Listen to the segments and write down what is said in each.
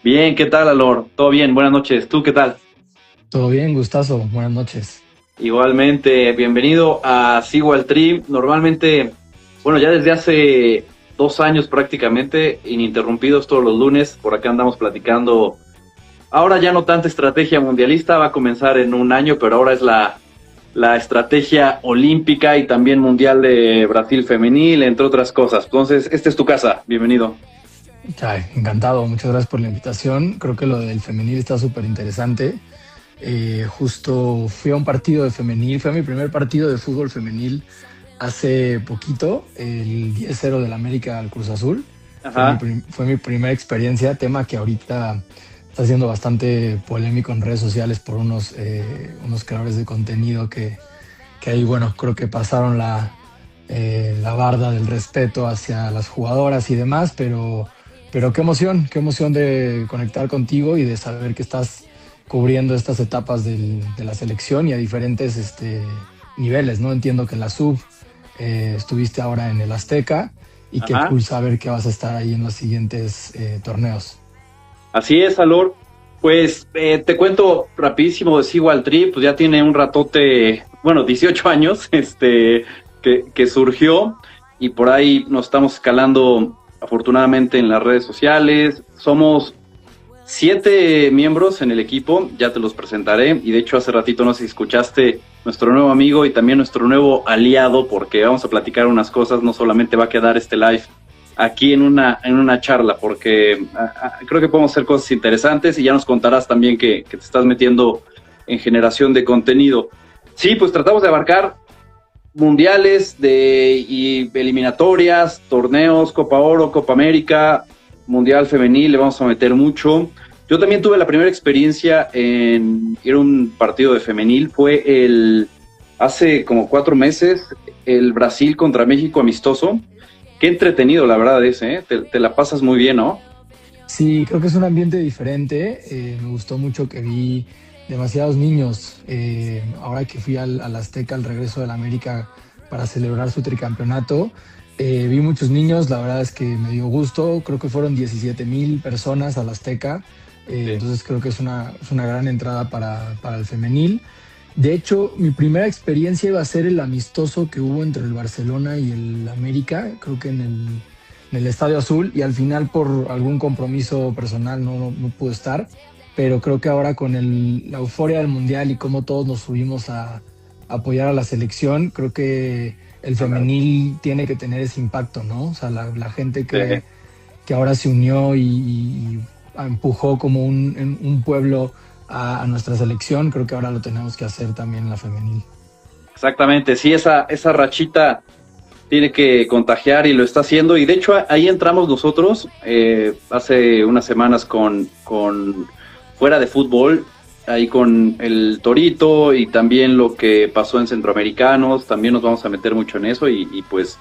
Bien, ¿qué tal, Alor? Todo bien, buenas noches. ¿Tú qué tal? Todo bien, gustazo. Buenas noches. Igualmente, bienvenido a Sigo al Tri. Normalmente, bueno, ya desde hace 2 años prácticamente, ininterrumpidos todos los lunes, por acá andamos platicando. Ahora ya no tanta estrategia mundialista, va a comenzar en un año, pero ahora es la estrategia olímpica y también mundial de Brasil femenil, entre otras cosas. Entonces, esta es tu casa, bienvenido. Ay, encantado, muchas gracias por la invitación. Creo que lo del femenil está súper interesante. Justo fui a un partido de femenil, fue a mi primer partido de fútbol femenil hace poquito, el 10-0 del América al Cruz Azul. Ajá. Fue mi primera experiencia, tema que ahorita está siendo bastante polémico en redes sociales por unos creadores de contenido que ahí, bueno, creo que pasaron la barda del respeto hacia las jugadoras y demás, pero qué emoción de conectar contigo y de saber que estás cubriendo estas etapas de la selección y a diferentes niveles, ¿no? Entiendo que en la sub estuviste ahora en el Azteca y qué Ajá. cool saber que vas a estar ahí en los siguientes torneos. Así es, Alor. Pues te cuento rapidísimo de Sigo al Tri, pues ya tiene un ratote, bueno, 18 años, que surgió y por ahí nos estamos escalando afortunadamente en las redes sociales. Somos 7 miembros en el equipo, ya te los presentaré y de hecho hace ratito no sé si escuchaste nuestro nuevo amigo y también nuestro nuevo aliado porque vamos a platicar unas cosas, no solamente va a quedar este live aquí en una charla, porque creo que podemos hacer cosas interesantes y ya nos contarás también que te estás metiendo en generación de contenido. Sí, pues tratamos de abarcar mundiales y eliminatorias, torneos, Copa Oro, Copa América, Mundial Femenil, le vamos a meter mucho. Yo también tuve la primera experiencia en ir a un partido de femenil, hace como 4 meses, el Brasil contra México amistoso. Qué entretenido, la verdad, te la pasas muy bien, ¿no? Sí, creo que es un ambiente diferente. Me gustó mucho que vi demasiados niños. Ahora que fui al Azteca, al regreso del América para celebrar su tricampeonato, vi muchos niños. La verdad es que me dio gusto. Creo que fueron 17,000 personas al Azteca. Sí. Entonces creo que es una gran entrada para el femenil. De hecho, mi primera experiencia iba a ser el amistoso que hubo entre el Barcelona y el América, creo que en el Estadio Azul, y al final por algún compromiso personal no pude estar, pero creo que ahora con la euforia del Mundial y cómo todos nos subimos a apoyar a la selección, creo que el femenil tiene que tener ese impacto, ¿no? O sea, la gente Sí. que ahora se unió y empujó como un pueblo a nuestra selección, creo que ahora lo tenemos que hacer también en la femenil. Exactamente, sí, esa rachita tiene que contagiar y lo está haciendo. Y de hecho ahí entramos nosotros hace unas semanas con fuera de fútbol, ahí con el Torito y también lo que pasó en Centroamericanos, también nos vamos a meter mucho en eso y pues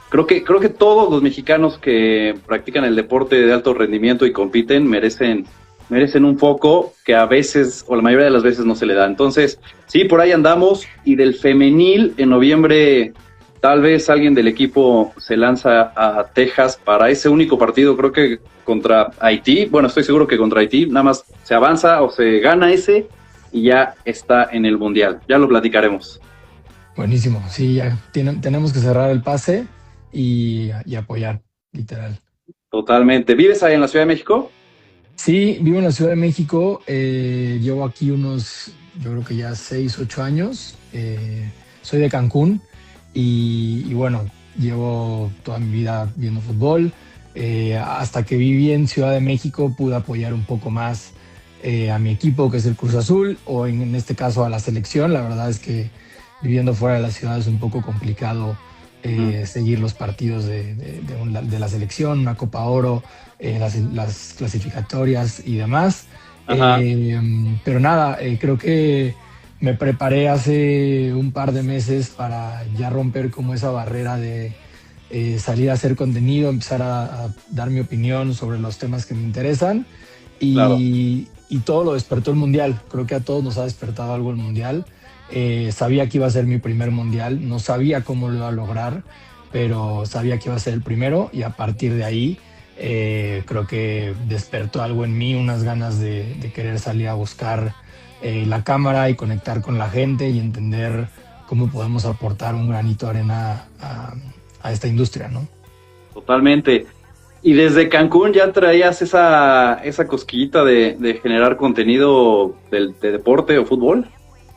creo que todos los mexicanos que practican el deporte de alto rendimiento y compiten merecen un foco que a veces, o la mayoría de las veces, no se le da. Entonces, sí, por ahí andamos. Y del femenil, en noviembre, tal vez alguien del equipo se lanza a Texas para ese único partido, creo que contra Haití. Bueno, estoy seguro que contra Haití, nada más se avanza o se gana ese y ya está en el Mundial. Ya lo platicaremos. Buenísimo, sí, ya tenemos que cerrar el pase y apoyar, literal. Totalmente. ¿Vives ahí en la Ciudad de México? Sí, vivo en la Ciudad de México, llevo aquí yo creo que ya 6, 8 años. Soy de Cancún y bueno, llevo toda mi vida viendo fútbol. Hasta que viví en Ciudad de México pude apoyar un poco más a mi equipo, que es el Cruz Azul, o en este caso a la selección. La verdad es que viviendo fuera de la ciudad es un poco complicado Ujú. seguir los partidos de la selección, una Copa Oro, las clasificatorias y demás. Ajá. Pero nada, creo que me preparé hace un par de meses para ya romper como esa barrera de salir a hacer contenido, empezar a dar mi opinión sobre los temas que me interesan Claro. y todo lo despertó el Mundial. Creo que a todos nos ha despertado algo el Mundial. Sabía que iba a ser mi primer Mundial, no sabía cómo lo iba a lograr, pero sabía que iba a ser el primero y a partir de ahí Creo que despertó algo en mí, unas ganas de querer salir a buscar la cámara y conectar con la gente y entender cómo podemos aportar un granito de arena a esta industria, ¿no? Totalmente. Y desde Cancún ya traías esa cosquillita de generar contenido de deporte o fútbol.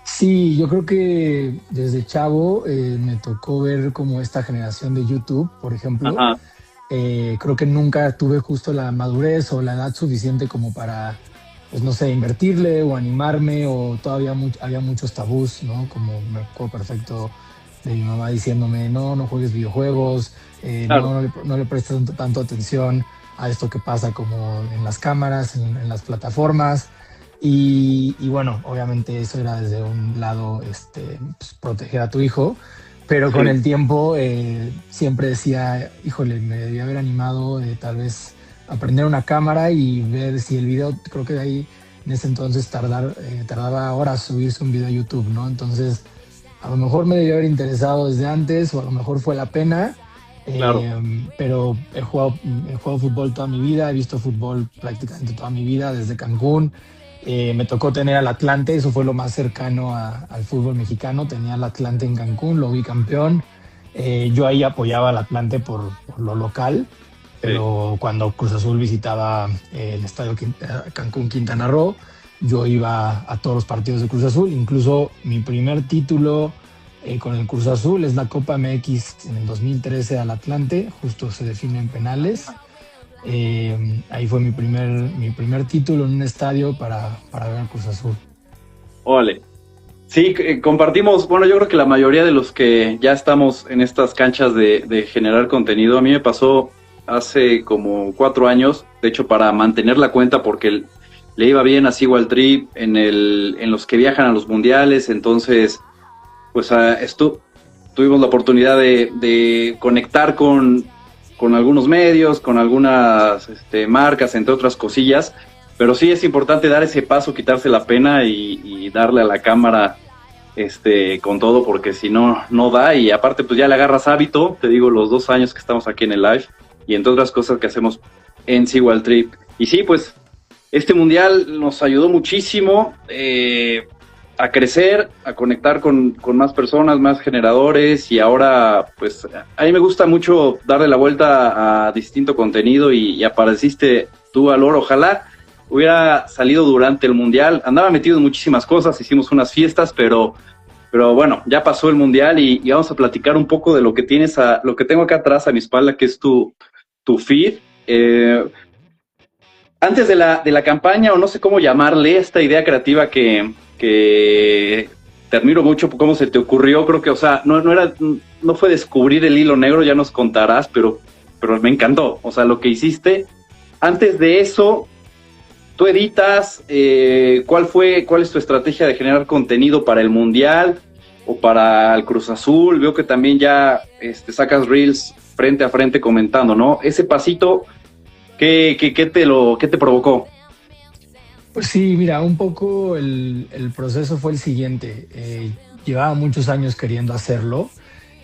Sí, yo creo que desde chavo me tocó ver como esta generación de YouTube, por ejemplo. Ajá, Creo que nunca tuve justo la madurez o la edad suficiente como para, pues no sé, invertirle o animarme, o todavía había muchos tabús, ¿no? Como me acuerdo perfecto de mi mamá diciéndome, no, no juegues videojuegos, claro. no le prestes tanto atención a esto que pasa como en las cámaras, en las plataformas. Y bueno, obviamente eso era desde un lado, pues, proteger a tu hijo, pero con Sí, el tiempo siempre decía, híjole, me debía haber animado tal vez aprender una cámara y ver si el video, creo que de ahí en ese entonces tardaba horas subirse un video a YouTube, ¿no? Entonces, a lo mejor me debió haber interesado desde antes, o a lo mejor fue la pena, claro. pero he jugado fútbol toda mi vida, he visto fútbol prácticamente toda mi vida, desde Cancún. Me tocó tener al Atlante, eso fue lo más cercano al fútbol mexicano. Tenía al Atlante en Cancún, lo vi campeón. Yo ahí apoyaba al Atlante por lo local, Sí. pero cuando Cruz Azul visitaba el estadio Cancún Quintana Roo, yo iba a todos los partidos de Cruz Azul. Incluso mi primer título con el Cruz Azul es la Copa MX en el 2013 al Atlante, justo se define en penales. Ahí fue mi primer título en un estadio para ver al Cruz Azul. Órale. Sí, compartimos, bueno, yo creo que la mayoría de los que ya estamos en estas canchas de generar contenido, a mí me pasó hace como 4 años, de hecho para mantener la cuenta porque le iba bien a Igual Trip en los que viajan a los mundiales, entonces pues tuvimos la oportunidad de conectar con algunos medios, con algunas marcas, entre otras cosillas, pero sí es importante dar ese paso, quitarse la pena y darle a la cámara con todo, porque si no, no da, y aparte pues ya le agarras hábito, te digo, los 2 años que estamos aquí en el live, y entre otras cosas que hacemos en Seawall Trip. Y sí, pues este mundial nos ayudó muchísimo a crecer, a conectar con más personas, más generadores, y ahora pues a mí me gusta mucho darle la vuelta a distinto contenido y apareciste tú, Alor. Ojalá hubiera salido durante el mundial, andaba metido en muchísimas cosas, hicimos unas fiestas, pero bueno, ya pasó el mundial y vamos a platicar un poco de lo que lo que tengo acá atrás a mi espalda, que es tu feed. Antes de la campaña, o no sé cómo llamarle, esta idea creativa que te admiro mucho, cómo se te ocurrió, creo que, o sea, no fue descubrir el hilo negro, ya nos contarás, pero me encantó, o sea, lo que hiciste. Antes de eso, tú editas, ¿cuál es tu estrategia de generar contenido para el Mundial o para el Cruz Azul? Veo que también ya sacas reels frente a frente comentando, ¿no? Ese pasito, ¿qué te provocó? Pues sí, mira, un poco el proceso fue el siguiente. Llevaba muchos años queriendo hacerlo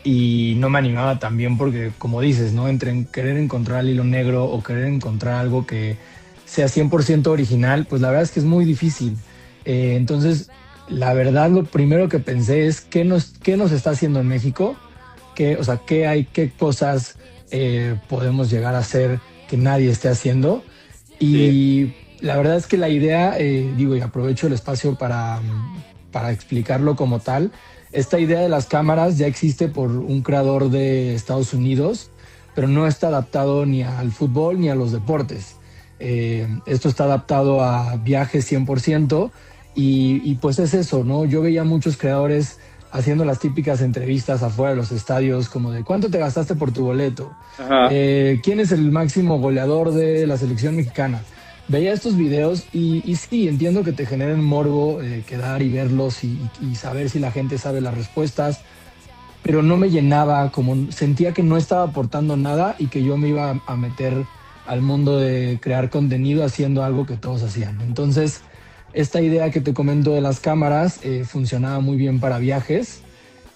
y no me animaba también porque, como dices, ¿no? Entre querer encontrar el hilo negro o querer encontrar algo que sea 100% original, pues la verdad es que es muy difícil. Entonces, la verdad, lo primero que pensé es qué nos está haciendo en México, o sea, qué cosas podemos llegar a hacer que nadie esté haciendo. Sí, Y la verdad es que la idea, digo, y aprovecho el espacio para explicarlo como tal, esta idea de las cámaras ya existe por un creador de Estados Unidos, pero no está adaptado ni al fútbol ni a los deportes. Esto está adaptado a viajes 100% y pues es eso, ¿no? Yo veía muchos creadores haciendo las típicas entrevistas afuera de los estadios, como de ¿cuánto te gastaste por tu boleto? ajá, ¿Quién es el máximo goleador de la selección mexicana? Veía estos videos y sí, entiendo que te generen morbo quedar y verlos y saber si la gente sabe las respuestas, pero no me llenaba, como sentía que no estaba aportando nada y que yo me iba a meter al mundo de crear contenido haciendo algo que todos hacían. Entonces, esta idea que te comento de las cámaras funcionaba muy bien para viajes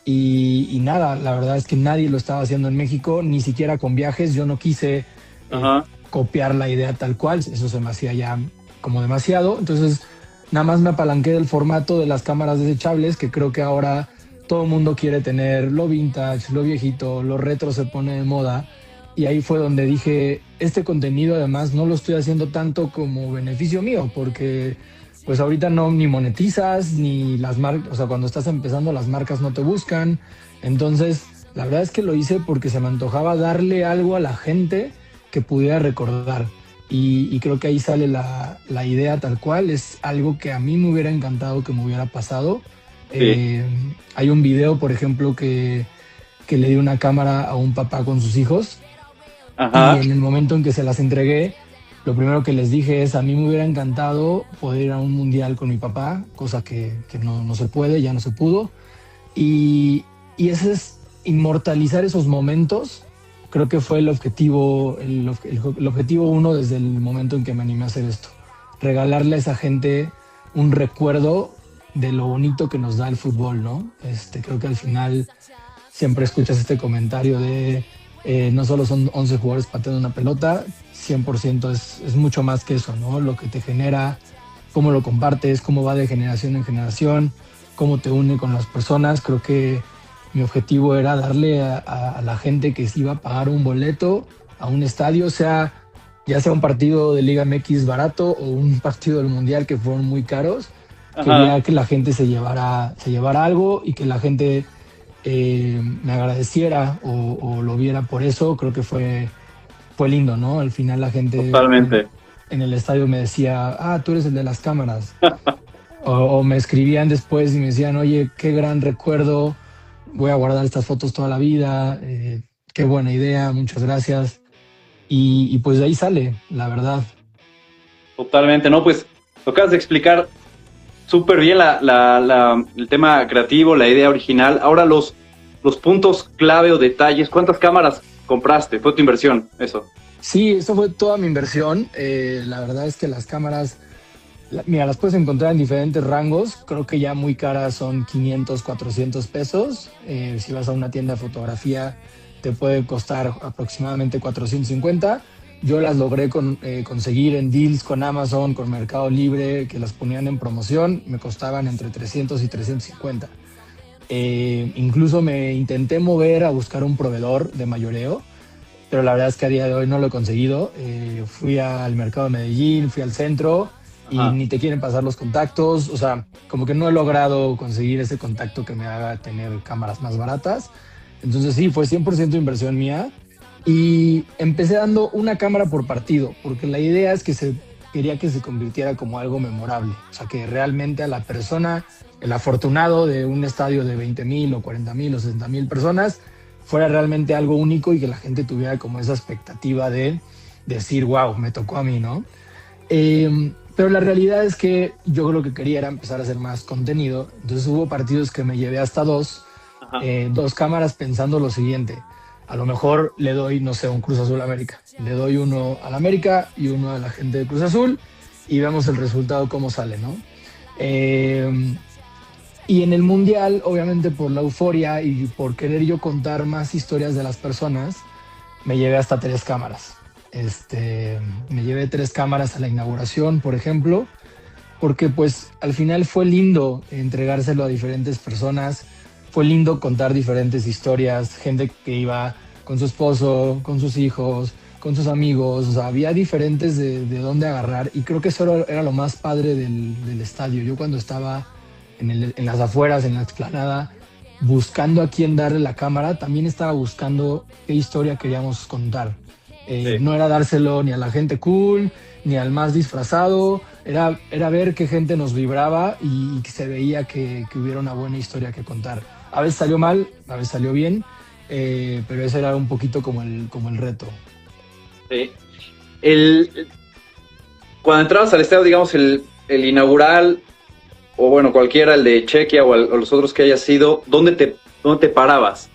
y nada, la verdad es que nadie lo estaba haciendo en México, ni siquiera con viajes. Yo no quise ajá. copiar la idea tal cual, eso se me hacía ya como demasiado. Entonces nada más me apalanqué del formato de las cámaras desechables, que creo que ahora todo el mundo quiere tener lo vintage, lo viejito, lo retro se pone de moda. Y ahí fue donde dije, este contenido además no lo estoy haciendo tanto como beneficio mío, porque pues ahorita no ni monetizas, ni las marcas, o sea, cuando estás empezando las marcas no te buscan. Entonces, la verdad es que lo hice porque se me antojaba darle algo a la gente que pudiera recordar. Y creo que ahí sale la idea tal cual, es algo que a mí me hubiera encantado que me hubiera pasado. Sí. Hay un video, por ejemplo, que le di una cámara a un papá con sus hijos y Ajá. en el momento en que se las entregué, lo primero que les dije es, a mí me hubiera encantado poder ir a un mundial con mi papá, cosa que no se puede, ya no se pudo. Y ese es inmortalizar esos momentos. Creo que fue el objetivo, el objetivo uno desde el momento en que me animé a hacer esto. Regalarle a esa gente un recuerdo de lo bonito que nos da el fútbol, ¿no? Creo que al final siempre escuchas este comentario de no solo son 11 jugadores pateando una pelota, 100% es mucho más que eso, ¿no? Lo que te genera, cómo lo compartes, cómo va de generación en generación, cómo te une con las personas. Creo que mi objetivo era darle a la gente que se iba a pagar un boleto a un estadio, ya sea un partido de Liga MX barato o un partido del Mundial que fueron muy caros. Ajá. Quería que la gente se llevara algo y que la gente me agradeciera o lo viera por eso. Creo que fue lindo, ¿no? Al final la gente Totalmente. en el estadio me decía, tú eres el de las cámaras. O me escribían después y me decían, oye, qué gran recuerdo, voy a guardar estas fotos toda la vida, qué buena idea, muchas gracias. Y pues de ahí sale, la verdad. Totalmente. No, pues lo acabas de explicar súper bien el tema creativo, la idea original. Ahora los puntos clave o detalles. ¿Cuántas cámaras compraste? Fue tu inversión, eso. Sí, eso fue toda mi inversión. La verdad es que las cámaras, mira, las puedes encontrar en diferentes rangos. Creo que ya muy caras son 500, 400 pesos. Si vas a una tienda de fotografía, te puede costar aproximadamente 450. Yo las logré conseguir en deals con Amazon, con Mercado Libre, que las ponían en promoción. Me costaban entre 300 y 350. Incluso me intenté mover a buscar un proveedor de mayoreo, pero la verdad es que a día de hoy no lo he conseguido. Fui al mercado de Medellín, fui al centro y Ajá. ni te quieren pasar los contactos. O sea, como que no he logrado conseguir ese contacto que me haga tener cámaras más baratas. Entonces sí, fue 100% inversión mía y empecé dando una cámara por partido, porque la idea es que quería que se convirtiera como algo memorable. O sea, que realmente a la persona, el afortunado de un estadio de 20,000 o 40,000 o 60,000 personas, fuera realmente algo único y que la gente tuviera como esa expectativa de decir, wow, me tocó a mí, ¿no? Pero la realidad es que yo lo que quería era empezar a hacer más contenido. Entonces hubo partidos que me llevé hasta Ajá. dos cámaras pensando lo siguiente. A lo mejor le doy, no sé, un Cruz Azul América. Le doy uno al América y uno a la gente de Cruz Azul y vemos el resultado cómo sale, ¿no? Eh, y en el Mundial, obviamente por la euforia y por querer yo contar más historias de las personas, me llevé hasta 3 cámaras. Me llevé 3 cámaras a la inauguración, por ejemplo, porque pues al final fue lindo entregárselo a diferentes personas, fue lindo contar diferentes historias, gente que iba con su esposo, con sus hijos, con sus amigos, o sea, había diferentes de dónde agarrar y creo que eso era lo más padre del estadio. Yo cuando estaba en las afueras, en la explanada, buscando a quién darle la cámara, también estaba buscando qué historia queríamos contar. Sí. No era dárselo ni a la gente cool, ni al más disfrazado, era ver qué gente nos vibraba y que se veía que hubiera una buena historia que contar. A veces salió mal, a veces salió bien, pero ese era un poquito como el reto. Sí. El, Cuando entrabas al estadio, digamos, el inaugural, o bueno, cualquiera, el de Chequia o los otros que haya sido, ¿dónde te parabas?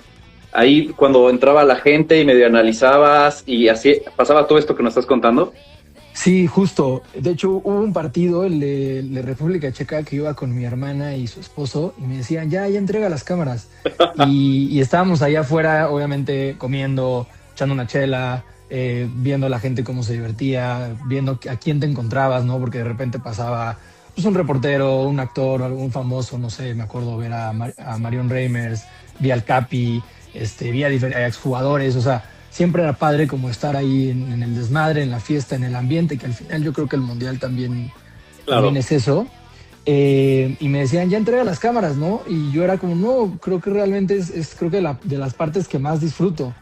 Ahí cuando entraba la gente y medio analizabas y así pasaba todo esto que nos estás contando. Sí, justo. De hecho, hubo un partido, el de República Checa, que iba con mi hermana y su esposo, y me decían, ya entrega las cámaras. Y estábamos allá afuera, obviamente, comiendo, echando una chela, viendo a la gente cómo se divertía, viendo a quién te encontrabas, ¿no? Porque de repente pasaba pues, un reportero, un actor, algún famoso, no sé, me acuerdo ver a Marion Reimers, vi al Capi, vi a exjugadores, o sea, siempre era padre como estar ahí en el desmadre, en la fiesta, en el ambiente, que al final yo creo que el Mundial también Claro. es eso. Y me decían, ya entrega las cámaras, ¿no? Y yo era como, no, creo que realmente creo que de las partes que más disfruto.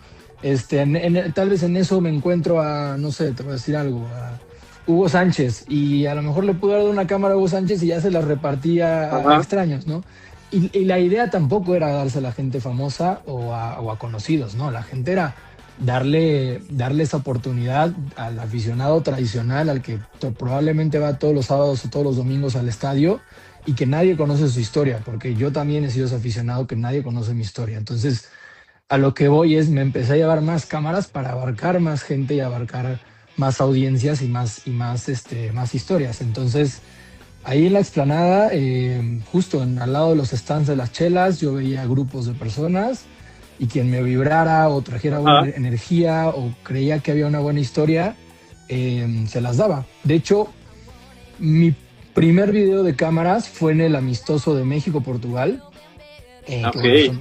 Tal vez en eso me encuentro a, no sé, te voy a decir algo, a Hugo Sánchez, y a lo mejor le pude dar una cámara a Hugo Sánchez y ya se la repartía a Ajá. extraños, ¿no? Y la idea tampoco era darse a la gente famosa o a conocidos, ¿no? La gente era darle esa oportunidad al aficionado tradicional, al que probablemente va todos los sábados o todos los domingos al estadio y que nadie conoce su historia, porque yo también he sido ese aficionado que nadie conoce mi historia. Entonces, a lo que voy es, me empecé a llevar más cámaras para abarcar más gente y abarcar más audiencias más historias. Entonces, ahí en la explanada, justo al lado de los stands de las chelas, yo veía grupos de personas y quien me vibrara o trajera buena Ajá. energía o creía que había una buena historia, se las daba. De hecho, mi primer video de cámaras fue en el amistoso de México-Portugal, que Ok. bueno,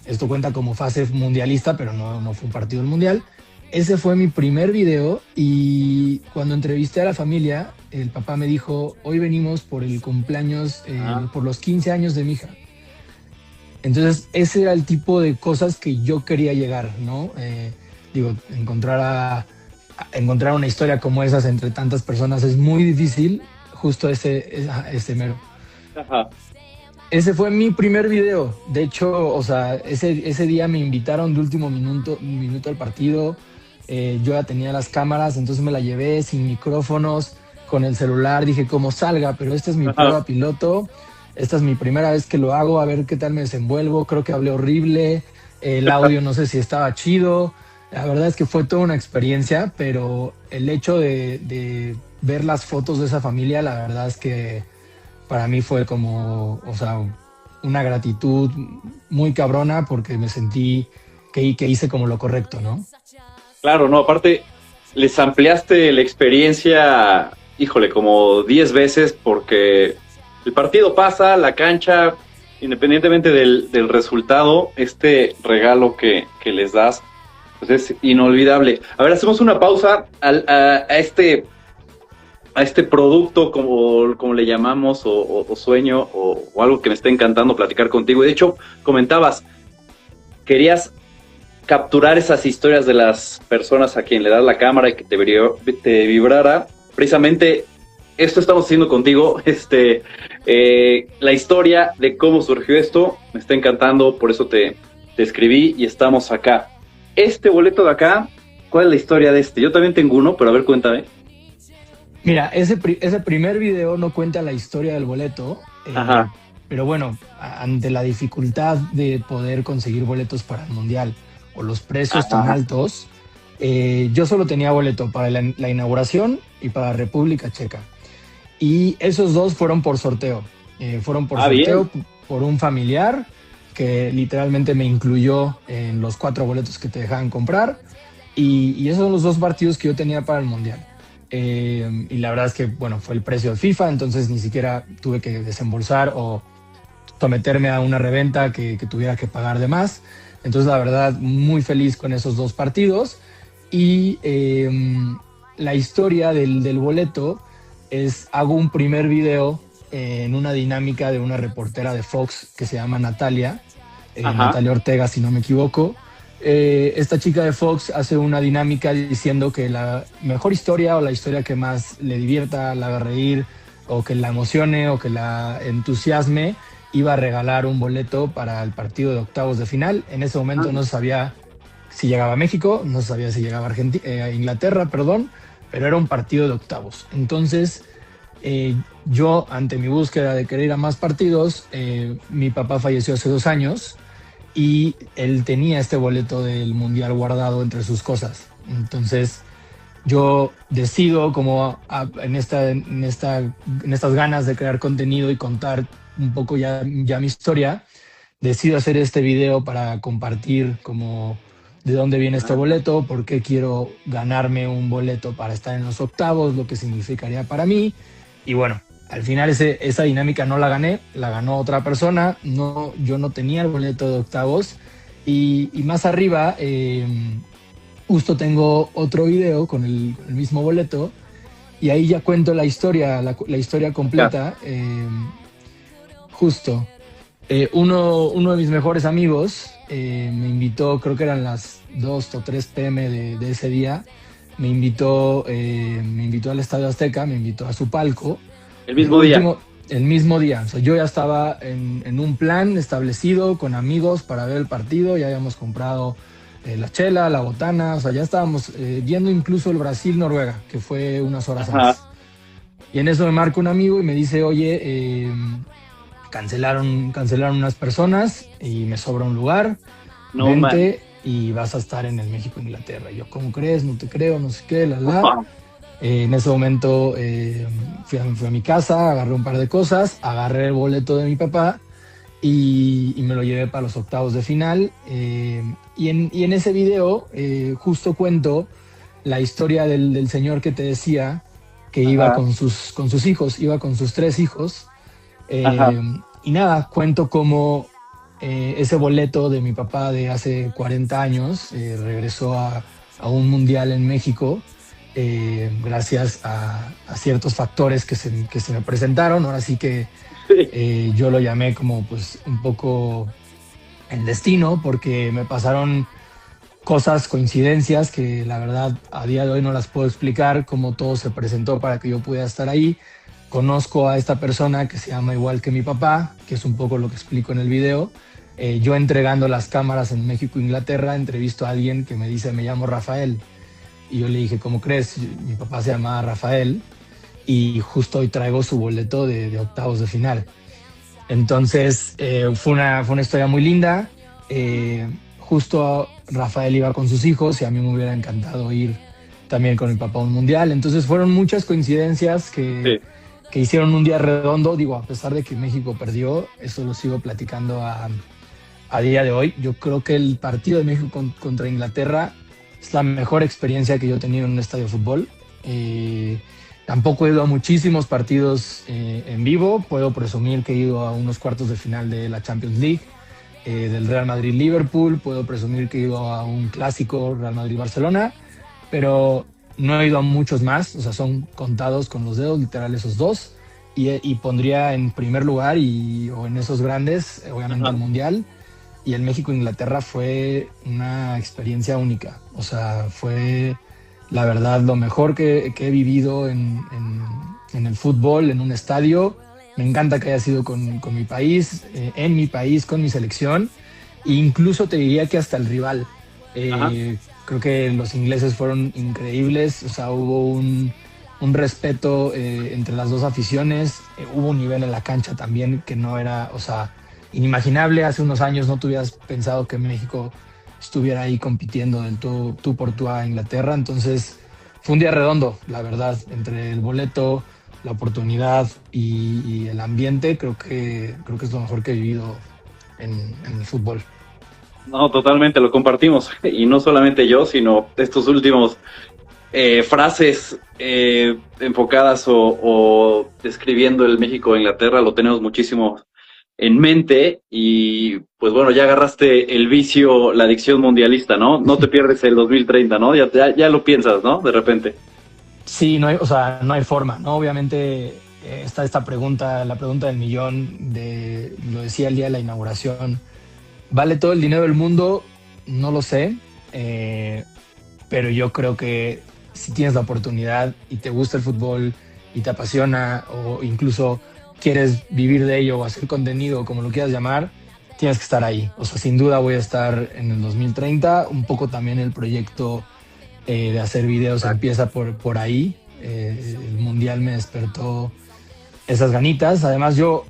esto cuenta como fase mundialista, pero no fue un partido del mundial. Ese fue mi primer video y cuando entrevisté a la familia, el papá me dijo, hoy venimos por el cumpleaños, Ah, por los 15 años de mi hija. Entonces, ese era el tipo de cosas que yo quería llegar, ¿no? Digo, encontrar una historia como esas entre tantas personas es muy difícil, justo ese mero. ajá. Ese fue mi primer video. De hecho, o sea, ese día me invitaron de último minuto al partido. Yo ya tenía las cámaras, entonces me la llevé sin micrófonos, con el celular. Dije, como salga, pero esta es mi Ajá. prueba piloto. Esta es mi primera vez que lo hago, a ver qué tal me desenvuelvo. Creo que hablé horrible. El audio no sé si estaba chido. La verdad es que fue toda una experiencia, pero el hecho de ver las fotos de esa familia, la verdad es que para mí fue como, o sea, una gratitud muy cabrona porque me sentí que hice como lo correcto, ¿no? Claro, no, aparte, les ampliaste la experiencia, híjole, como 10 veces porque el partido pasa, la cancha, independientemente del resultado, este regalo que les das, pues es inolvidable. A ver, hacemos una pausa a este producto, como le llamamos, o sueño, o algo que me está encantando platicar contigo. De hecho, comentabas, querías capturar esas historias de las personas a quien le das la cámara y que te vibrara. Precisamente esto estamos haciendo contigo, la historia de cómo surgió esto, me está encantando, por eso te escribí y estamos acá. Este boleto de acá, ¿cuál es la historia de este? Yo también tengo uno, pero a ver, cuéntame. Mira, ese primer video no cuenta la historia del boleto, Ajá, pero bueno, ante la dificultad de poder conseguir boletos para el Mundial o los precios tan ajá. altos, yo solo tenía boleto para la inauguración y para República Checa. Y esos dos fueron por sorteo. Fueron por Ah, bien. sorteo por un familiar que literalmente me incluyó en los 4 boletos que te dejaban comprar. Y esos son los 2 partidos que yo tenía para el Mundial. Y la verdad es que, bueno, fue el precio de FIFA, entonces ni siquiera tuve que desembolsar o someterme a una reventa que tuviera que pagar de más. Entonces, la verdad, muy feliz con esos 2 partidos. Y la historia del boleto es, hago un primer video en una dinámica de una reportera de Fox que se llama Natalia, Ajá. Natalia Ortega, si no me equivoco. Esta chica de Fox hace una dinámica diciendo que la mejor historia o la historia que más le divierta, la haga reír o que la emocione o que la entusiasme iba a regalar un boleto para el partido de octavos de final. En ese momento no se sabía si llegaba a México, no se sabía si llegaba a Inglaterra, perdón, pero era un partido de octavos. Entonces, yo, ante mi búsqueda de querer ir a más partidos, mi papá falleció hace 2 años y él tenía este boleto del Mundial guardado entre sus cosas. Entonces, yo decido como en estas ganas de crear contenido y contar un poco ya mi historia, decido hacer este video para compartir como de dónde viene este boleto, por qué quiero ganarme un boleto para estar en los octavos, lo que significaría para mí. Y bueno, al final esa dinámica no la gané, la ganó otra persona, no, yo no tenía el boleto de octavos. Y más arriba, justo tengo otro video con el mismo boleto, y ahí ya cuento la historia, la historia completa. Justo. Uno de mis mejores amigos me invitó, creo que eran las 2 o 3 p.m. de ese día, me invitó al Estadio Azteca, me invitó a su palco. El mismo día. El mismo día, o sea, yo ya estaba en un plan establecido con amigos para ver el partido, ya habíamos comprado la chela, la botana, o sea, ya estábamos viendo incluso el Brasil-Noruega, que fue unas horas antes. Y en eso me marca un amigo y me dice, oye, cancelaron unas personas y me sobra un lugar, No, vente y vas a estar en el México-Inglaterra. Y yo, ¿cómo crees? No te creo, no sé qué, la. En ese momento fui a mi casa, agarré un par de cosas, agarré el boleto de mi papá y me lo llevé para los octavos de final. Y en ese video justo cuento la historia del señor que te decía que iba con sus hijos, iba con sus 3 hijos. Y nada, cuento cómo ese boleto de mi papá de hace 40 años regresó a un mundial en México. Gracias a ciertos factores que se me presentaron. Ahora sí que yo lo llamé como pues un poco el destino, porque me pasaron cosas, coincidencias que la verdad a día de hoy no las puedo explicar, cómo todo se presentó para que yo pudiera estar ahí. Conozco a esta persona que se llama igual que mi papá, que es un poco lo que explico en el video. Yo entregando las cámaras en México, Inglaterra, entrevisto a alguien que me dice, me llamo Rafael. Y yo le dije, ¿cómo crees? Mi papá se llamaba Rafael y justo hoy traigo su boleto de octavos de final. Entonces fue una historia muy linda. Justo Rafael iba con sus hijos y a mí me hubiera encantado ir también con mi papá a un mundial. Entonces fueron muchas coincidencias que hicieron un día redondo. Digo, a pesar de que México perdió, eso lo sigo platicando a día de hoy. Yo creo que el partido de México contra Inglaterra es la mejor experiencia que yo he tenido en un estadio de fútbol. Tampoco he ido a muchísimos partidos en vivo. Puedo presumir que he ido a unos cuartos de final de la Champions League, del Real Madrid-Liverpool. Puedo presumir que he ido a un clásico Real Madrid-Barcelona, pero no he ido a muchos más. O sea, son contados con los dedos, literal, esos 2. Y pondría en primer lugar, o en esos grandes, obviamente el Mundial. Y el México-Inglaterra fue una experiencia única. O sea, fue la verdad lo mejor que he vivido en el fútbol, en un estadio. Me encanta que haya sido con mi país, en mi país, con mi selección. E incluso te diría que hasta el rival. Creo que los ingleses fueron increíbles. O sea, hubo un respeto entre las dos aficiones. Hubo un nivel en la cancha también que no era, o sea, inimaginable. Hace unos años no te hubieras pensado que México estuviera ahí compitiendo del tú por tú a Inglaterra. Entonces fue un día redondo, la verdad, entre el boleto, la oportunidad y el ambiente. Creo que es lo mejor que he vivido en el fútbol. No, totalmente, lo compartimos. Y no solamente yo, sino estos últimos frases enfocadas o describiendo el México-Inglaterra, lo tenemos muchísimo en mente. Y pues bueno, ya agarraste el vicio, la adicción mundialista, ¿no? No te pierdes el 2030, ¿no? Ya lo piensas, ¿no? De repente. Sí, no hay forma, ¿no? Obviamente está esta pregunta, la pregunta del millón, lo decía el día de la inauguración, ¿vale todo el dinero del mundo? No lo sé, pero yo creo que si tienes la oportunidad y te gusta el fútbol y te apasiona, o incluso quieres vivir de ello o hacer contenido, como lo quieras llamar, tienes que estar ahí. O sea, sin duda voy a estar en el 2030. Un poco también el proyecto de hacer videos empieza por ahí. El Mundial me despertó esas ganitas. Además, yo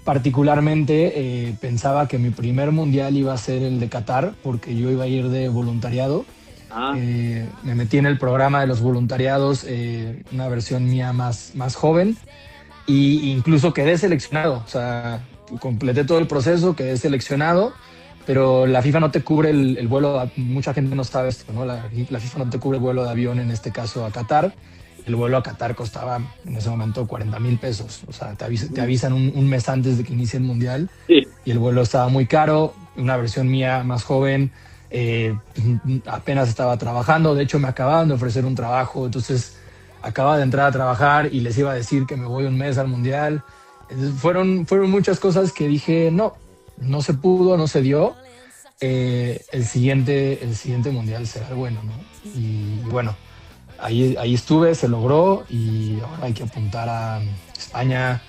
particularmente pensaba que mi primer Mundial iba a ser el de Qatar, porque yo iba a ir de voluntariado. Me metí en el programa de los voluntariados, una versión mía más joven, e incluso quedé seleccionado. O sea, completé todo el proceso, quedé seleccionado, pero la FIFA no te cubre el vuelo, mucha gente no sabe esto, ¿no? La FIFA no te cubre el vuelo de avión, en este caso a Qatar. El vuelo a Qatar costaba en ese momento 40,000 pesos, o sea, te avisan un mes antes de que inicie el Mundial, Sí. y el vuelo estaba muy caro. Una versión mía más joven, apenas estaba trabajando, de hecho me acababan de ofrecer un trabajo, entonces acababa de entrar a trabajar y les iba a decir que me voy un mes al Mundial. Entonces, fueron muchas cosas que dije, no, no se pudo, no se dio. El siguiente Mundial será bueno, ¿no? Y bueno, ahí estuve, se logró, y ahora hay que apuntar a España,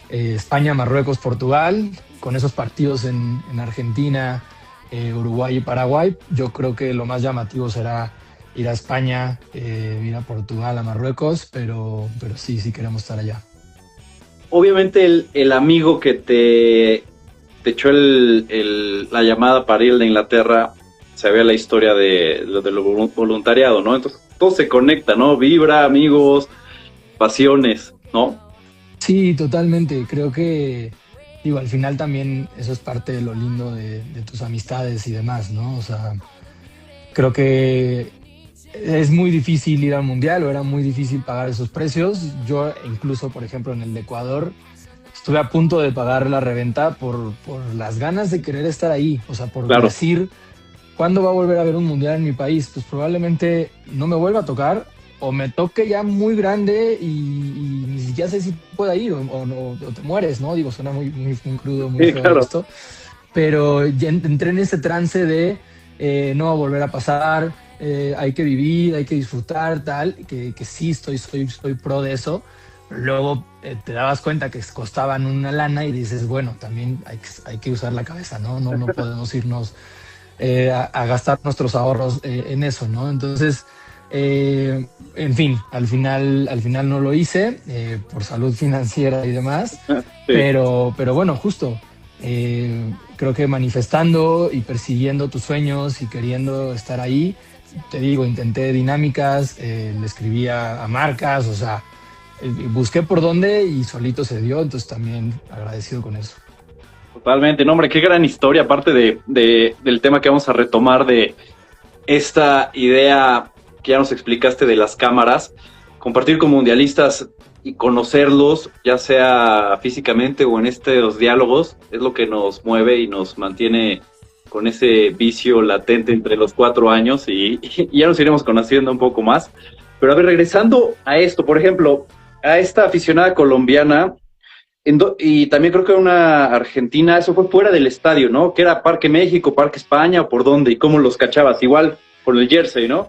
España, Marruecos, Portugal, con esos partidos en Argentina, Uruguay y Paraguay. Yo creo que lo más llamativo será ir a España, ir a Portugal, a Marruecos, pero sí queremos estar allá. Obviamente el amigo que te echó la llamada para ir a Inglaterra, sabía la historia de lo voluntariado, ¿no? Entonces todo se conecta, ¿no? Vibra, amigos, pasiones, ¿no? Sí, totalmente. Creo que, digo, al final también eso es parte de lo lindo de tus amistades y demás, ¿no? O sea, creo que es muy difícil ir al mundial, o era muy difícil pagar esos precios. Yo incluso, por ejemplo, en el de Ecuador, estuve a punto de pagar la reventa por las ganas de querer estar ahí, o sea, por Claro, decir, ¿cuándo va a volver a haber un mundial en mi país? Pues probablemente no me vuelva a tocar, o me toque ya muy grande y ni siquiera sé si pueda ir, o te mueres, ¿no? Digo, suena muy crudo, muy sí, feo claro. esto, pero ya entré en ese trance de no va a volver a pasar, hay que vivir, hay que disfrutar, tal, que sí soy pro de eso. Luego te dabas cuenta que costaban una lana y dices, bueno, también hay que usar la cabeza, ¿no? No podemos irnos a gastar nuestros ahorros en eso, ¿no? Entonces, en fin, al final no lo hice por salud financiera y demás, Sí. pero bueno, justo, creo que manifestando y persiguiendo tus sueños y queriendo estar ahí, te digo, intenté dinámicas, le escribía a marcas, o sea, busqué por dónde y solito se dio, entonces también agradecido con eso. Totalmente, no, hombre, qué gran historia, aparte del tema que vamos a retomar de esta idea que ya nos explicaste de las cámaras, compartir con mundialistas y conocerlos, ya sea físicamente o en estos diálogos, es lo que nos mueve y nos mantiene con ese vicio latente entre los 4 años y ya nos iremos conociendo un poco más. Pero a ver, regresando a esto, por ejemplo, a esta aficionada colombiana, y también creo que una argentina, eso fue fuera del estadio, ¿no? Que era Parque México, Parque España, o por dónde, y cómo los cachabas, igual por el jersey, ¿no?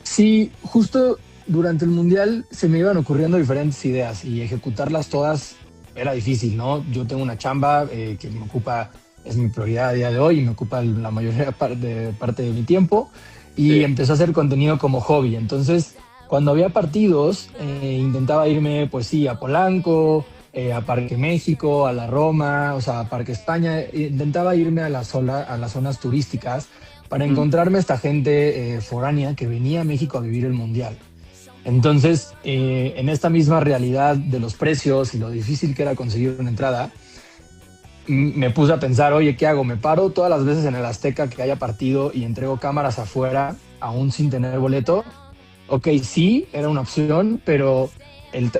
Sí, justo durante el mundial se me iban ocurriendo diferentes ideas y ejecutarlas todas era difícil, ¿no? Yo tengo una chamba que me ocupa, es mi prioridad a día de hoy y me ocupa la mayoría parte de mi tiempo, y Sí. empecé a hacer contenido como hobby. Entonces, cuando había partidos, intentaba irme, pues sí, a Polanco, a Parque México, a la Roma, o sea, a Parque España. Intentaba irme a las zonas turísticas para Mm. encontrarme esta gente foránea que venía a México a vivir el mundial. Entonces, en esta misma realidad de los precios y lo difícil que era conseguir una entrada, me puse a pensar, oye, ¿qué hago? ¿Me paro todas las veces en el Azteca que haya partido y entrego cámaras afuera, aún sin tener boleto? Ok, sí, era una opción, pero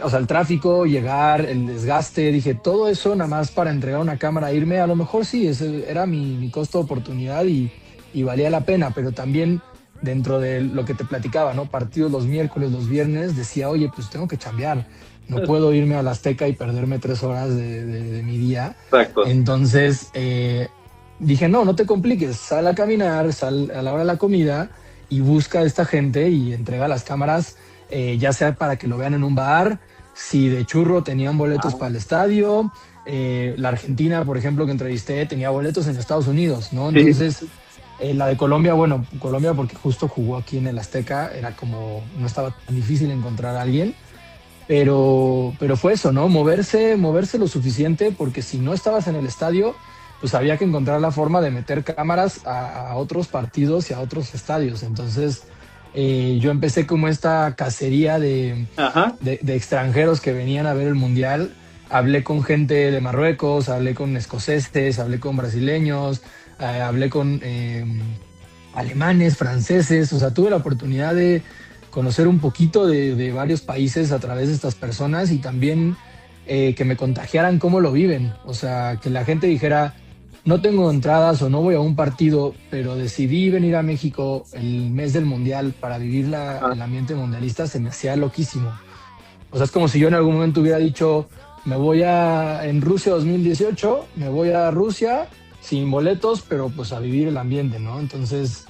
o sea, el tráfico, llegar, el desgaste, dije, todo eso nada más para entregar una cámara e irme, a lo mejor sí, ese era mi costo de oportunidad, y valía la pena, pero también dentro de lo que te platicaba, ¿no? Partidos los miércoles, los viernes, decía, oye, pues tengo que chambear, no puedo irme a la Azteca y perderme 3 horas de mi día. Exacto. Entonces dije, no te compliques, sal a caminar, sal a la hora de la comida y busca a esta gente y entrega las cámaras, ya sea para que lo vean en un bar, si de churro tenían boletos para el estadio. La Argentina, por ejemplo, que entrevisté, tenía boletos en Estados Unidos, ¿no? Sí. Entonces, la de Colombia, bueno, Colombia porque justo jugó aquí en el Azteca, era como, no estaba tan difícil encontrar a alguien, pero fue eso, ¿no? Moverse lo suficiente, porque si no estabas en el estadio, pues había que encontrar la forma de meter cámaras a otros partidos y a otros estadios. Entonces, yo empecé como esta cacería Ajá. de extranjeros que venían a ver el mundial. Hablé con gente de Marruecos, hablé con escoceses, hablé con brasileños, hablé con alemanes, franceses, o sea, tuve la oportunidad de conocer un poquito de varios países a través de estas personas y también que me contagiaran cómo lo viven, o sea, que la gente dijera, no tengo entradas o no voy a un partido, pero decidí venir a México el mes del Mundial para vivir Ah, el ambiente mundialista, se me hacía loquísimo. O sea, es como si yo en algún momento hubiera dicho, en Rusia 2018, me voy a Rusia sin boletos, pero pues a vivir el ambiente, ¿no? Entonces,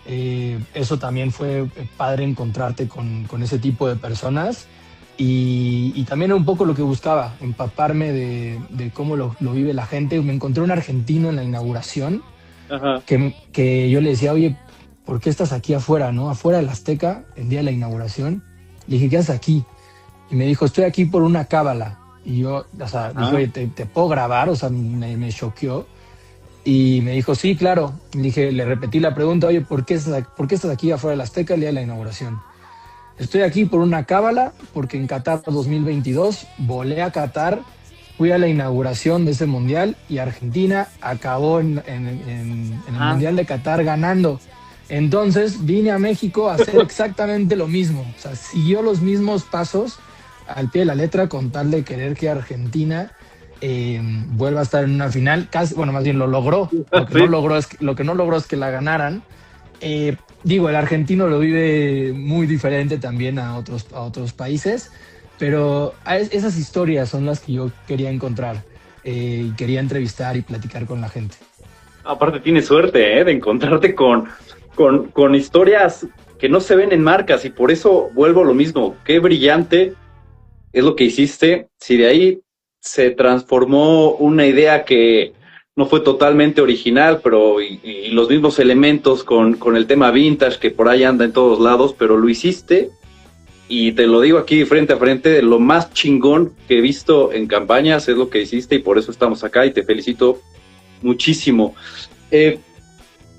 eso también fue padre encontrarte con ese tipo de personas y también un poco lo que buscaba, empaparme de cómo lo vive la gente. Me encontré un argentino en la inauguración ajá. que yo le decía, oye, ¿por qué estás aquí afuera, no? Afuera del Azteca, el día de la inauguración. Le dije, ¿qué haces aquí? Y me dijo, estoy aquí por una cábala. Y yo, o sea, dije, Ah, oye, ¿te puedo grabar? O sea, me choqueó. Y me dijo, sí, claro. Le dije, le repetí la pregunta, oye, ¿por qué estás aquí afuera del Azteca el día de la inauguración? Estoy aquí por una cábala, porque en Qatar 2022 volé a Qatar, fui a la inauguración de ese mundial y Argentina acabó en el ah, mundial de Qatar ganando. Entonces vine a México a hacer exactamente lo mismo. O sea, siguió los mismos pasos al pie de la letra con tal de querer que Argentina vuelva a estar en una final. Casi, bueno, más bien lo logró. sí. Lo que no logró es que la ganaran. Digo, el argentino lo vive muy diferente también a otros países, pero esas historias son las que yo quería encontrar y quería entrevistar y platicar con la gente. Aparte tienes suerte, de encontrarte con historias que no se ven en marcas y por eso vuelvo a lo mismo. Qué brillante es lo que hiciste. Si de ahí se transformó una idea que no fue totalmente original, pero y los mismos elementos con el tema vintage que por ahí anda en todos lados, pero lo hiciste y te lo digo aquí frente a frente, lo más chingón que he visto en campañas es lo que hiciste y por eso estamos acá y te felicito muchísimo. Eh,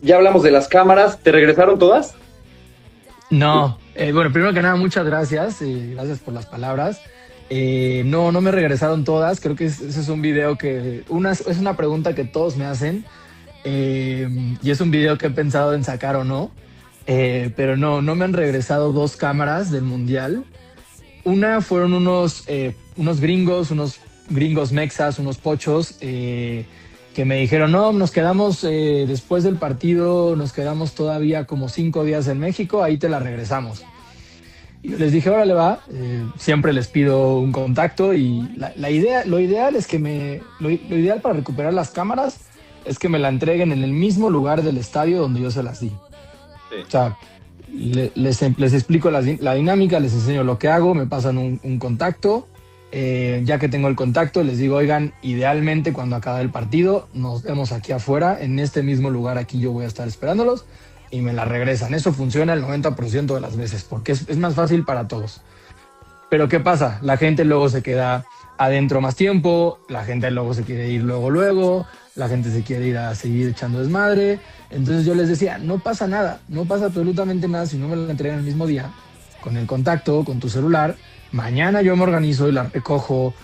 ya hablamos de las cámaras, ¿te regresaron todas? No, bueno, primero que nada, muchas gracias, gracias por las palabras. No, no me regresaron todas, creo que ese es un video es una pregunta que todos me hacen y es un video que he pensado en sacar o no, pero no, no me han regresado dos cámaras del Mundial. Una fueron unos gringos mexas, unos pochos, que me dijeron, no, nos quedamos después del partido, nos quedamos todavía como 5 días en México, ahí te la regresamos. Y yo les dije, órale va, siempre les pido un contacto y lo ideal es lo ideal para recuperar las cámaras es que me la entreguen en el mismo lugar del estadio donde yo se las di. Sí. O sea, les explico la dinámica, les enseño lo que hago, me pasan un contacto. Ya que tengo el contacto, les digo, oigan, idealmente cuando acabe el partido, nos vemos aquí afuera, en este mismo lugar, aquí yo voy a estar esperándolos y me la regresan. Eso funciona el 90% de las veces, porque es más fácil para todos. Pero ¿qué pasa? La gente luego se queda adentro más tiempo, la gente luego se quiere ir luego, la gente se quiere ir a seguir echando desmadre. Entonces yo les decía, no pasa nada, no pasa absolutamente nada si no me la entregan el mismo día, con el contacto, con tu celular. Mañana yo me organizo y la recojo,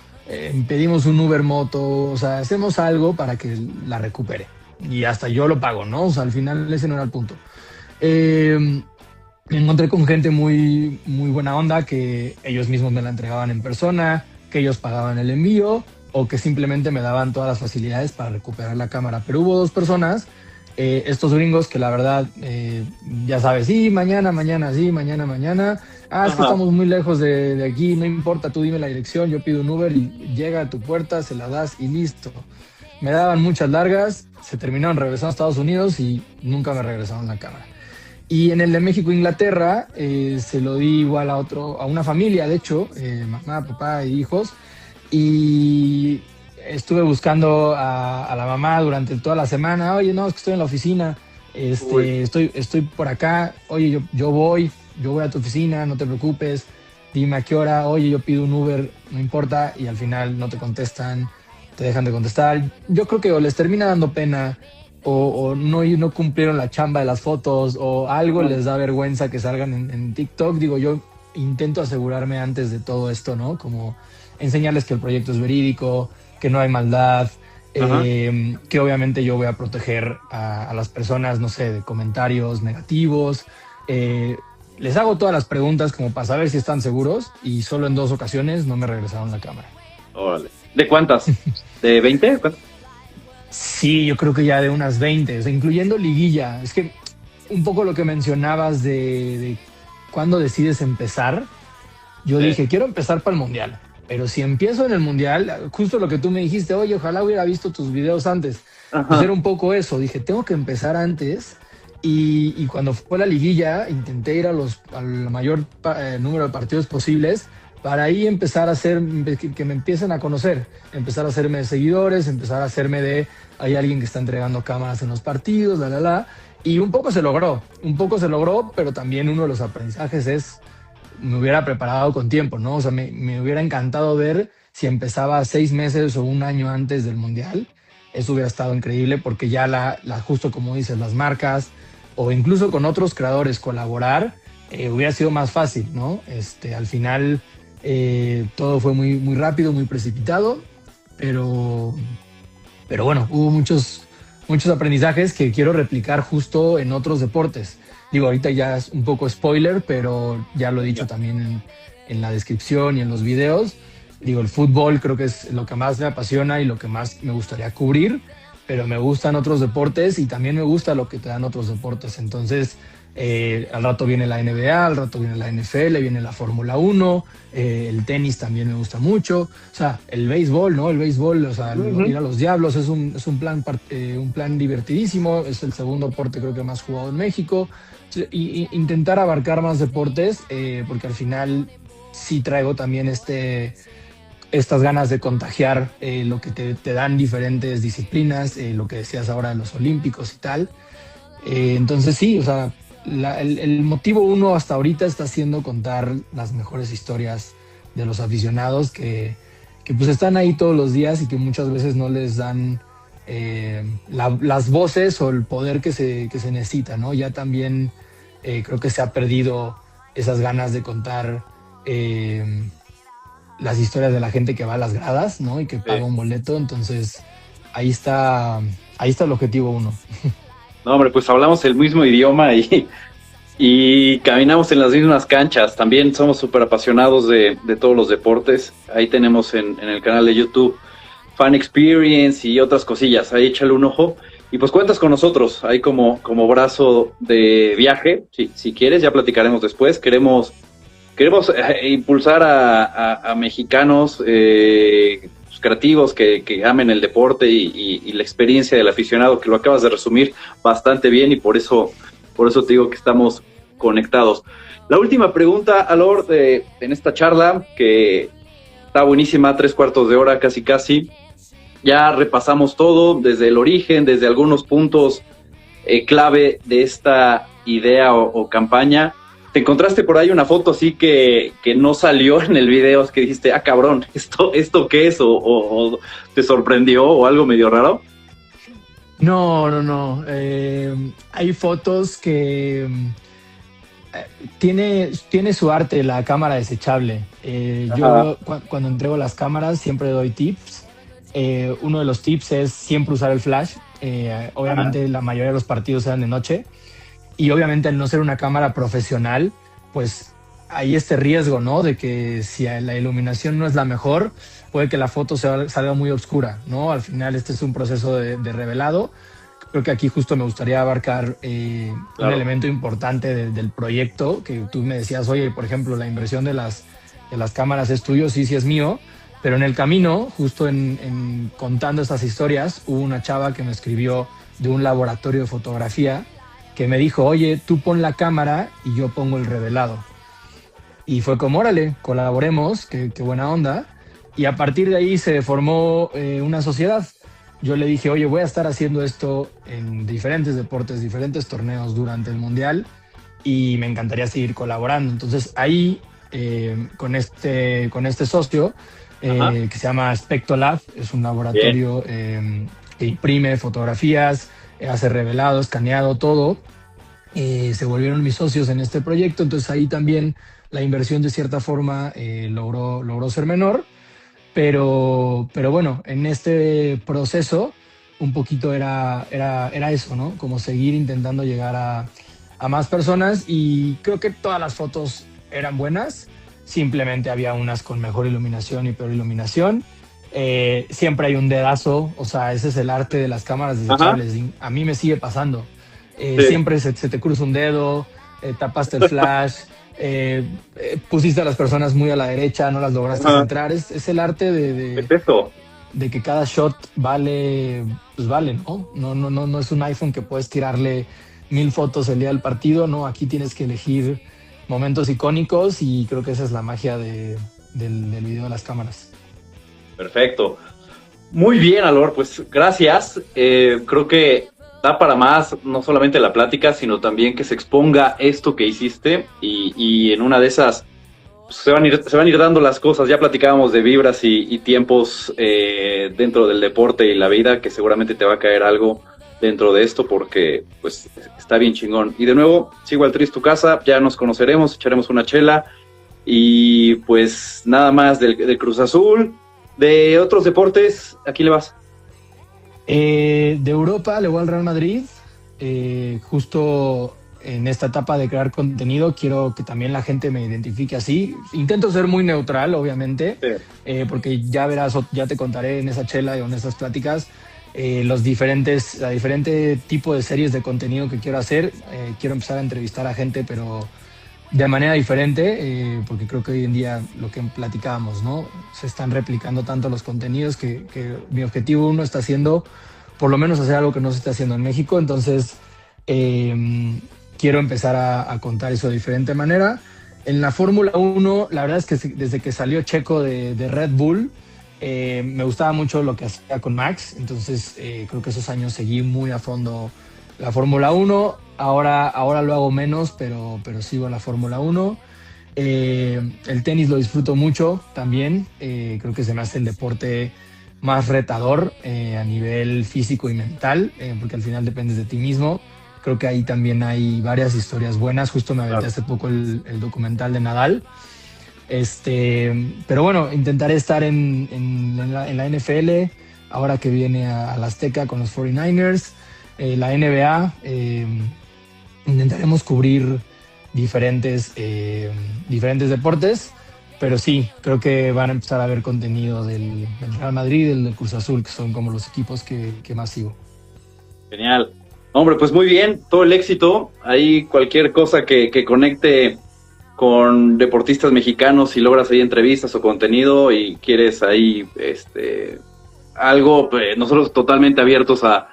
pedimos un Uber moto, o sea, hacemos algo para que la recupere. Y hasta yo lo pago, ¿no? O sea, al final ese no era el punto. Eh, Me encontré con gente muy buena onda, que ellos mismos me la entregaban en persona, que ellos pagaban el envío o que simplemente me daban todas las facilidades para recuperar la cámara. Pero hubo dos personas, estos gringos que la verdad, ya sabes, sí, mañana, sí, mañana. Ah, es que Ajá. estamos muy lejos de aquí, no importa, tú dime la dirección, yo pido un Uber y llega a tu puerta, se la das y listo. Me daban muchas largas, se terminaron regresando a Estados Unidos y nunca me regresaron la cámara. Y en el de México-Inglaterra se lo di igual a una familia, de hecho, mamá, papá e hijos. Y estuve buscando a la mamá durante toda la semana. Oye, no, es que estoy en la oficina, Uy. estoy por acá. Oye, yo voy a tu oficina, no te preocupes. Dime a qué hora. Oye, yo pido un Uber, no importa. Y al final no te contestan, te dejan de contestar. Yo creo que o les termina dando pena o no cumplieron la chamba de las fotos o algo Ajá. les da vergüenza que salgan en TikTok. Digo, yo intento asegurarme antes de todo esto, ¿no? Como enseñarles que el proyecto es verídico, que no hay maldad, Ajá. que obviamente yo voy a proteger a las personas, no sé, de comentarios negativos. Eh, Les hago todas las preguntas como para saber si están seguros y solo en 2 ocasiones no me regresaron la cámara. Órale. ¿De cuántas? ¿De 20? ¿Cuántas? Sí, yo creo que ya de unas 20, o sea, incluyendo liguilla. Es que un poco lo que mencionabas de cuándo decides empezar, yo Sí. dije, quiero empezar para el Mundial, pero si empiezo en el Mundial, justo lo que tú me dijiste, oye, ojalá hubiera visto tus videos antes, pues era Ajá. un poco eso, dije, tengo que empezar antes y cuando fue la liguilla, intenté ir al mayor número de partidos posibles para ahí empezar a hacer, que me empiecen a conocer, empezar a hacerme seguidores, empezar a hacerme de, hay alguien que está entregando cámaras en los partidos, y un poco se logró, pero también uno de los aprendizajes es me hubiera preparado con tiempo, ¿no? O sea, me hubiera encantado ver si empezaba 6 meses o un año antes del Mundial. Eso hubiera estado increíble porque ya justo como dices, las marcas o incluso con otros creadores colaborar, hubiera sido más fácil, ¿no? Al final todo fue muy, muy rápido, muy precipitado, pero, pero bueno, hubo muchos aprendizajes que quiero replicar justo en otros deportes. Digo, ahorita ya es un poco spoiler, pero ya lo he dicho Ya. también en la descripción y en los videos. Digo, el fútbol creo que es lo que más me apasiona y lo que más me gustaría cubrir, pero me gustan otros deportes y también me gusta lo que te dan otros deportes. Entonces, al rato viene la NBA, al rato viene la NFL, viene la Fórmula 1, el tenis también me gusta mucho. O sea, el béisbol, ¿no? El béisbol, o sea, ir Ujú. a los Diablos un plan divertidísimo, es el segundo deporte creo que más jugado en México. Y intentar abarcar más deportes, porque al final sí traigo también estas ganas de contagiar lo que te dan diferentes disciplinas, lo que decías ahora de los olímpicos y tal. Entonces sí, o sea, el motivo uno hasta ahorita está siendo contar las mejores historias de los aficionados que pues están ahí todos los días y que muchas veces no les dan las voces o el poder que se necesita, ¿no? Ya también creo que se ha perdido esas ganas de contar las historias de la gente que va a las gradas, ¿no? Y que paga Sí. un boleto, entonces ahí está, ahí está el objetivo uno. No, hombre, pues hablamos el mismo idioma y caminamos en las mismas canchas. También somos súper apasionados de todos los deportes. Ahí tenemos en el canal de YouTube Fan Experience y otras cosillas. Ahí échale un ojo. Y pues cuentas con nosotros, ahí como brazo de viaje. Si quieres, ya platicaremos después. Queremos impulsar a mexicanos creativos que amen el deporte y la experiencia del aficionado, que lo acabas de resumir bastante bien y por eso te digo que estamos conectados. La última pregunta, Alor, en esta charla, que está buenísima, 3/4 de hora casi casi. Ya repasamos todo, desde el origen, desde algunos puntos clave de esta idea o campaña. ¿Te encontraste por ahí una foto así que no salió en el video? Es que dijiste, ah, cabrón, ¿esto qué es? O te sorprendió o algo medio raro. No, no, no. Hay fotos que tiene su arte la cámara desechable. Ajá. Yo cuando entrego las cámaras siempre doy tips. Uno de los tips es siempre usar el flash. Ajá. Obviamente la mayoría de los partidos eran de noche y obviamente al no ser una cámara profesional, pues hay este riesgo, ¿no? De que si la iluminación no es la mejor, puede que la foto salga muy oscura, ¿no? Al final este es un proceso de revelado. Creo que aquí justo me gustaría abarcar un Claro. elemento importante del proyecto, que tú me decías, oye, por ejemplo, la inversión de las cámaras es tuyo, sí, sí es mío, pero en el camino, justo en contando estas historias, hubo una chava que me escribió de un laboratorio de fotografía que me dijo, oye, tú pon la cámara y yo pongo el revelado. Y fue como, órale, colaboremos, qué buena onda. Y a partir de ahí se formó una sociedad. Yo le dije, oye, voy a estar haciendo esto en diferentes deportes, diferentes torneos durante el Mundial y me encantaría seguir colaborando. Entonces ahí, con este socio, Ajá. que se llama Spectolab, es un Bien. laboratorio que imprime fotografías, hace revelado, escaneado, todo. Se volvieron mis socios en este proyecto, entonces ahí también la inversión de cierta forma logró ser menor, pero bueno, en este proceso un poquito era eso, ¿no? Como seguir intentando llegar a más personas y creo que todas las fotos eran buenas, simplemente había unas con mejor iluminación y peor iluminación. Siempre hay un dedazo, o sea, ese es el arte de las cámaras Ajá, desechables. A mí me sigue pasando. sí, Siempre se te cruza un dedo, tapaste el flash, pusiste a las personas muy a la derecha, no las lograste ajá, centrar. Es el arte es eso. de que cada shot vale, pues vale, ¿no? No es un iPhone que puedes tirarle 1000 fotos el día del partido, ¿no? Aquí tienes que elegir momentos icónicos y creo que esa es la magia del video de las cámaras. Perfecto. Muy bien, Alor, pues gracias. Creo que da para más, no solamente la plática, sino también que se exponga esto que hiciste y en una de esas pues, se van a ir dando las cosas. Ya platicábamos de vibras y tiempos dentro del deporte y la vida, que seguramente te va a caer algo dentro de esto porque pues está bien chingón. Y de nuevo, sigo al Tris tu casa, ya nos conoceremos, echaremos una chela y pues nada más del Cruz Azul. De otros deportes, aquí le vas. De Europa le voy al Real Madrid. Justo en esta etapa de crear contenido quiero que también la gente me identifique así. Intento ser muy neutral, obviamente, Sí, porque ya verás, ya te contaré en esa chela y en esas pláticas la diferente tipo de series de contenido que quiero hacer. Quiero empezar a entrevistar a gente, pero de manera diferente, porque creo que hoy en día lo que platicábamos, ¿no? Se están replicando tanto los contenidos que mi objetivo uno está siendo por lo menos hacer algo que no se está haciendo en México, entonces quiero empezar a contar eso de diferente manera. En la Fórmula Uno la verdad es que desde que salió Checo de Red Bull, me gustaba mucho lo que hacía con Max, entonces creo que esos años seguí muy a fondo la Fórmula Uno. Ahora lo hago menos, pero sigo en la Fórmula Uno. El tenis lo disfruto mucho también. Creo que se me hace el deporte más retador a nivel físico y mental, porque al final dependes de ti mismo. Creo que ahí también hay varias historias buenas. Justo me aventé claro. hace poco el documental de Nadal. Pero bueno, intentaré estar en la NFL ahora que viene a la Azteca con los 49ers, la NBA. Intentaremos cubrir diferentes, diferentes deportes, pero sí, creo que van a empezar a ver contenido del Real Madrid y del Cruz Azul, que son como los equipos que más sigo. Genial. Hombre, pues muy bien, todo el éxito. Ahí cualquier cosa que conecte con deportistas mexicanos, si logras ahí entrevistas o contenido y quieres ahí algo, pues, nosotros totalmente abiertos a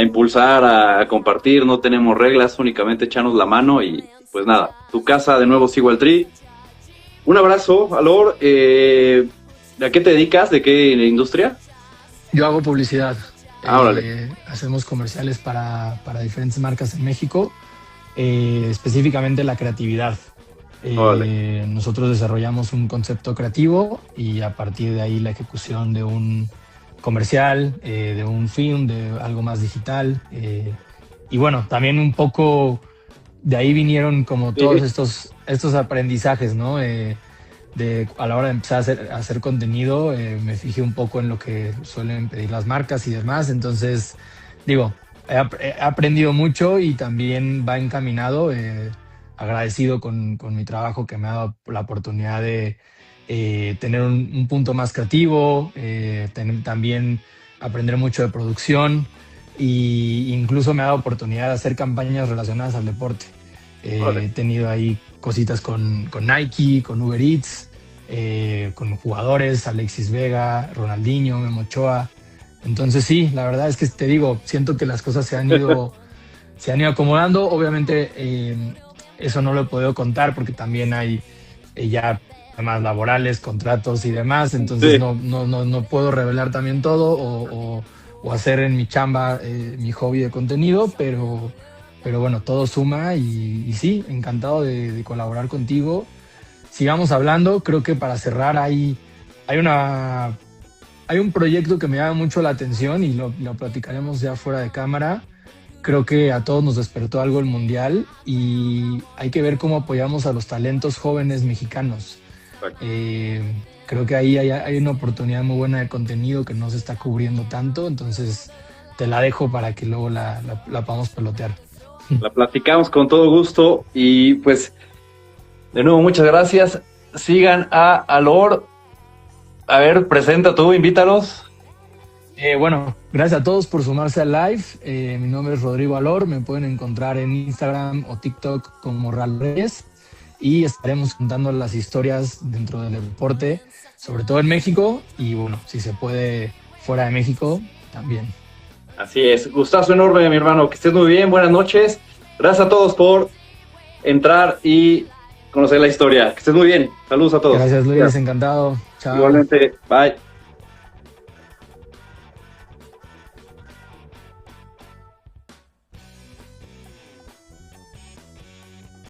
impulsar, a compartir, no tenemos reglas, únicamente echarnos la mano y pues nada, tu casa de nuevo sigo al Tri. Un abrazo, Alor. ¿A qué te dedicas? ¿De qué industria? Yo hago publicidad, Ah, órale. hacemos comerciales para diferentes marcas en México, específicamente la creatividad. Órale. Nosotros desarrollamos un concepto creativo y a partir de ahí la ejecución de un comercial, de un film, de algo más digital. Y bueno, también un poco de ahí vinieron como Sí, todos estos aprendizajes, ¿no? A la hora de empezar a hacer contenido, me fijé un poco en lo que suelen pedir las marcas y demás. Entonces, digo, he aprendido mucho y también va encaminado, agradecido con mi trabajo que me ha dado la oportunidad de tener un punto más creativo, también aprender mucho de producción e incluso me ha dado oportunidad de hacer campañas relacionadas al deporte. órale. He tenido ahí cositas con Nike, con Uber Eats, con jugadores, Alexis Vega, Ronaldinho, Memo Ochoa. Entonces sí, la verdad es que te digo, siento que las cosas se han ido acomodando. Obviamente eso no lo he podido contar porque también hay ya temas laborales, contratos y demás, entonces Sí, no puedo revelar también todo o hacer en mi chamba mi hobby de contenido, pero bueno, todo suma y sí, encantado de colaborar contigo. Sigamos hablando, creo que para cerrar hay una, hay un proyecto que me llama mucho la atención y lo platicaremos ya fuera de cámara. Creo que a todos nos despertó algo el Mundial y hay que ver cómo apoyamos a los talentos jóvenes mexicanos. exacto. Eh, creo que ahí hay una oportunidad muy buena de contenido que no se está cubriendo tanto, entonces te la dejo para que luego la podamos pelotear. La platicamos con todo gusto y pues de nuevo muchas gracias. Sigan a Alor. A ver, presenta tú, invítalos. Bueno, gracias a todos por sumarse al live. Mi nombre es Rodrigo Alor, me pueden encontrar en Instagram o TikTok como Ral Reyes y estaremos contando las historias dentro del deporte, sobre todo en México y bueno, si se puede fuera de México también. Así es, gustazo enorme, mi hermano, que estés muy bien, buenas noches. Gracias a todos por entrar y conocer la historia. Que estés muy bien, saludos a todos. Gracias Luis, encantado. Chao. Igualmente, bye.